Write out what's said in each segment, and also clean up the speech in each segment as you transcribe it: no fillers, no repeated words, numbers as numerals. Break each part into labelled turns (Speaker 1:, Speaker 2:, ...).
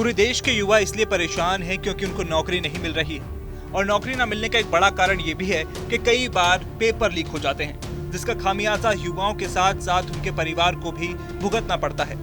Speaker 1: पूरे देश के युवा इसलिए परेशान हैं क्योंकि उनको नौकरी नहीं मिल रही है और नौकरी न मिलने का एक बड़ा कारण ये भी है कि कई बार पेपर लीक हो जाते हैं, जिसका खामियाजा युवाओं के साथ साथ उनके परिवार को भी भुगतना पड़ता है।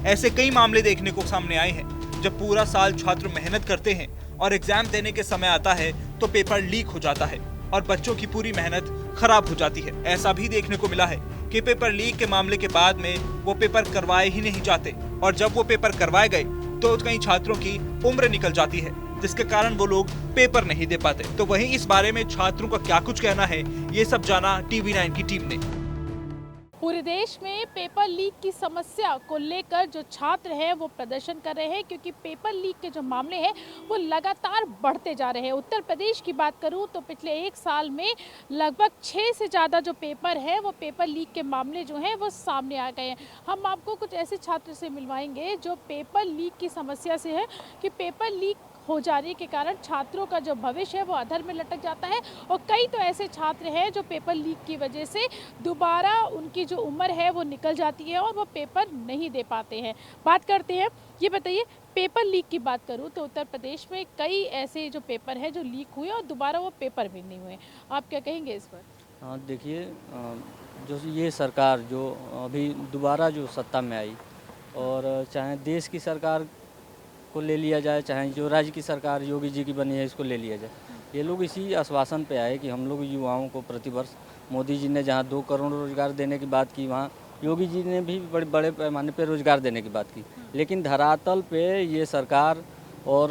Speaker 1: ऐसे कई मामले देखने को सामने आए हैं जब पूरा साल छात्र मेहनत करते हैं और एग्जाम देने के समय आता है तो पेपर लीक हो जाता है और बच्चों की पूरी मेहनत खराब हो जाती है। ऐसा भी देखने को मिला है कि पेपर लीक के मामले के बाद में वो पेपर करवाए ही नहीं जाते और जब वो पेपर करवाए गए तो कई छात्रों की उम्र निकल जाती है, जिसके कारण वो लोग पेपर नहीं दे पाते। तो वहीं इस बारे में छात्रों का क्या कुछ कहना है, ये सब जाना TV9 की टीम ने।
Speaker 2: पूरे देश में पेपर लीक की समस्या को लेकर जो छात्र हैं वो प्रदर्शन कर रहे हैं, क्योंकि पेपर लीक के जो मामले हैं वो लगातार बढ़ते जा रहे हैं। उत्तर प्रदेश की बात करूं तो पिछले एक साल में लगभग 6 से ज़्यादा जो पेपर है वो पेपर लीक के मामले जो हैं वो सामने आ गए हैं। हम आपको कुछ ऐसे छात्र से मिलवाएंगे जो पेपर लीक की समस्या से है कि पेपर लीक हो जाने के कारण छात्रों का जो भविष्य है वो अधर में लटक जाता है और कई तो ऐसे छात्र हैं जो पेपर लीक की वजह से दोबारा उनकी जो उम्र है वो निकल जाती है और वो पेपर नहीं दे पाते हैं। बात करते हैं, ये बताइए, पेपर लीक की बात करूं तो उत्तर प्रदेश में कई ऐसे जो पेपर हैं जो लीक हुए और दोबारा वो पेपर भी नहीं हुए। आप क्या कहेंगे इस पर?
Speaker 3: हाँ, देखिए, जो ये सरकार जो अभी दोबारा जो सत्ता में आई और चाहे देश की सरकार को ले लिया जाए, चाहे जो राज्य की सरकार योगी जी की बनी है इसको ले लिया जाए, ये लोग इसी आश्वासन पे आए कि हम लोग युवाओं को प्रतिवर्ष मोदी जी ने जहाँ 2 करोड़ रोजगार देने की बात की, वहाँ योगी जी ने भी बड़े बड़े पैमाने पे रोजगार देने की बात की। लेकिन धरातल पे ये सरकार और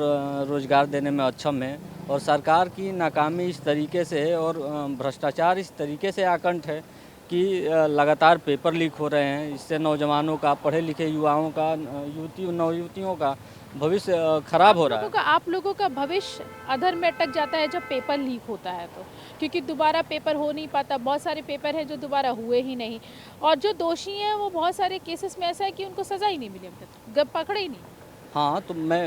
Speaker 3: रोजगार देने में अक्षम है और सरकार की नाकामी इस तरीके से है और भ्रष्टाचार इस तरीके से आकंठ है कि लगातार पेपर लीक हो रहे हैं। इससे नौजवानों का, पढ़े लिखे युवाओं का, नवयुवतियों का भविष्य खराब हो रहा है।
Speaker 2: आप लोगों का भविष्य अधर में अटक जाता है जब पेपर लीक होता है तो, क्योंकि दोबारा पेपर हो नहीं पाता। बहुत सारे पेपर हैं जो दोबारा हुए ही नहीं और जो दोषी हैं वो बहुत सारे केसेस में ऐसा है कि उनको सज़ा ही नहीं मिली, अब तक पकड़े ही नहीं।
Speaker 3: हाँ, तो मैं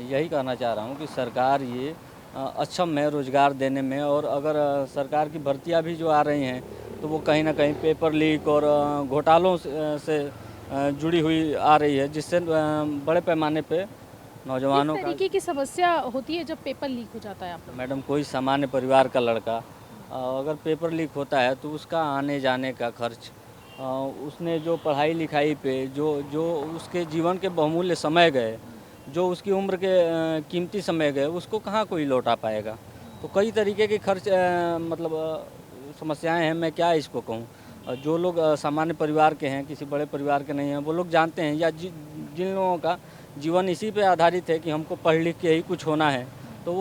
Speaker 3: यही कहना चाह रहा हूँ कि सरकार ये अक्षम है रोजगार देने में और अगर सरकार की भर्तियाँ भी जो आ रही हैं तो वो कहीं ना कहीं पेपर लीक और घोटालों से जुड़ी हुई आ रही है, जिससे बड़े पैमाने पे नौजवानों
Speaker 2: किस तरीके की समस्या होती है जब पेपर लीक हो जाता है आप लोग?
Speaker 3: मैडम, कोई सामान्य परिवार का लड़का अगर पेपर लीक होता है तो उसका आने जाने का खर्च, उसने जो पढ़ाई लिखाई पे जो उसके जीवन के बहुमूल्य समय गए, जो उसकी उम्र के कीमती समय गए, उसको कहाँ कोई लौटा पाएगा। तो कई तरीके के खर्च मतलब समस्याएं हैं। मैं क्या इसको कहूँ, जो लोग सामान्य परिवार के हैं, किसी बड़े परिवार के नहीं हैं, वो लोग जानते हैं, या जिन लोगों का जीवन इसी पे आधारित है कि हमको पढ़ लिख के ही कुछ होना है, तो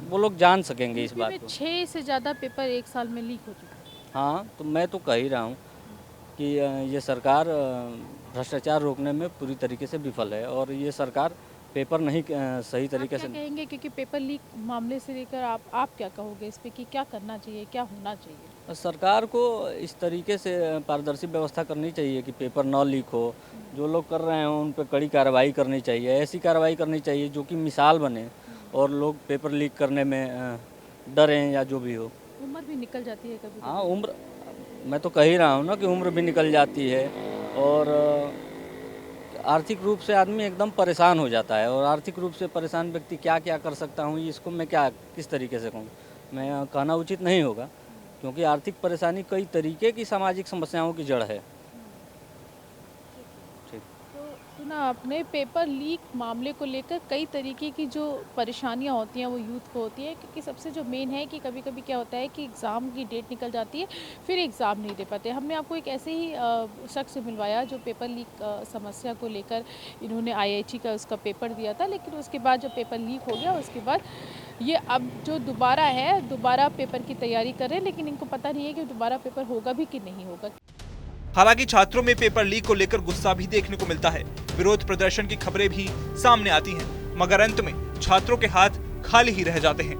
Speaker 3: वो लोग जान सकेंगे इस बात को।
Speaker 2: 6 से ज़्यादा पेपर एक साल में लीक हो चुके हैं।
Speaker 3: हाँ, तो मैं तो कह ही रहा हूँ कि ये सरकार भ्रष्टाचार रोकने में पूरी तरीके से विफल है और ये सरकार पेपर नहीं सही तरीके से
Speaker 2: कहेंगे, क्योंकि पेपर लीक मामले से लेकर आप क्या कहोगे इस पे कि क्या करना चाहिए, क्या होना चाहिए?
Speaker 3: सरकार को इस तरीके से पारदर्शी व्यवस्था करनी चाहिए कि पेपर न लीक हो। जो लोग कर रहे हैं उन पर कड़ी कार्रवाई करनी चाहिए, ऐसी कार्रवाई करनी चाहिए जो कि मिसाल बने और लोग पेपर लीक करने में डरें या जो भी हो।
Speaker 2: उम्र भी निकल जाती है कभी?
Speaker 3: हाँ, उम्र, मैं तो कह ही रहा हूँ ना कि उम्र भी निकल जाती है और आर्थिक रूप से आदमी एकदम परेशान हो जाता है और आर्थिक रूप से परेशान व्यक्ति क्या क्या कर सकता हूँ, इसको मैं किस तरीके से कहूँ, मैं कहना उचित नहीं होगा, क्योंकि आर्थिक परेशानी कई तरीके की सामाजिक समस्याओं की जड़ है। ठीक,
Speaker 2: तो सुना आपने, पेपर लीक मामले को लेकर कई तरीके की जो परेशानियां होती हैं वो यूथ को होती है, क्योंकि सबसे जो मेन है कि कभी कभी क्या होता है कि एग्ज़ाम की डेट निकल जाती है, फिर एग्ज़ाम नहीं दे पाते। हमने आपको एक ऐसे ही शख्स से मिलवाया जो पेपर लीक समस्या को लेकर, इन्होंने IIT का उसका पेपर दिया था, लेकिन उसके बाद जब पेपर लीक हो गया उसके बाद ये अब जो दोबारा पेपर की तैयारी कर रहे हैं, लेकिन इनको पता नहीं है कि दोबारा पेपर होगा भी कि नहीं होगा।
Speaker 1: हालांकि छात्रों में पेपर लीक को लेकर गुस्सा भी देखने को मिलता है, विरोध प्रदर्शन की खबरें भी सामने आती हैं, मगर अंत में छात्रों के हाथ खाली ही रह जाते हैं।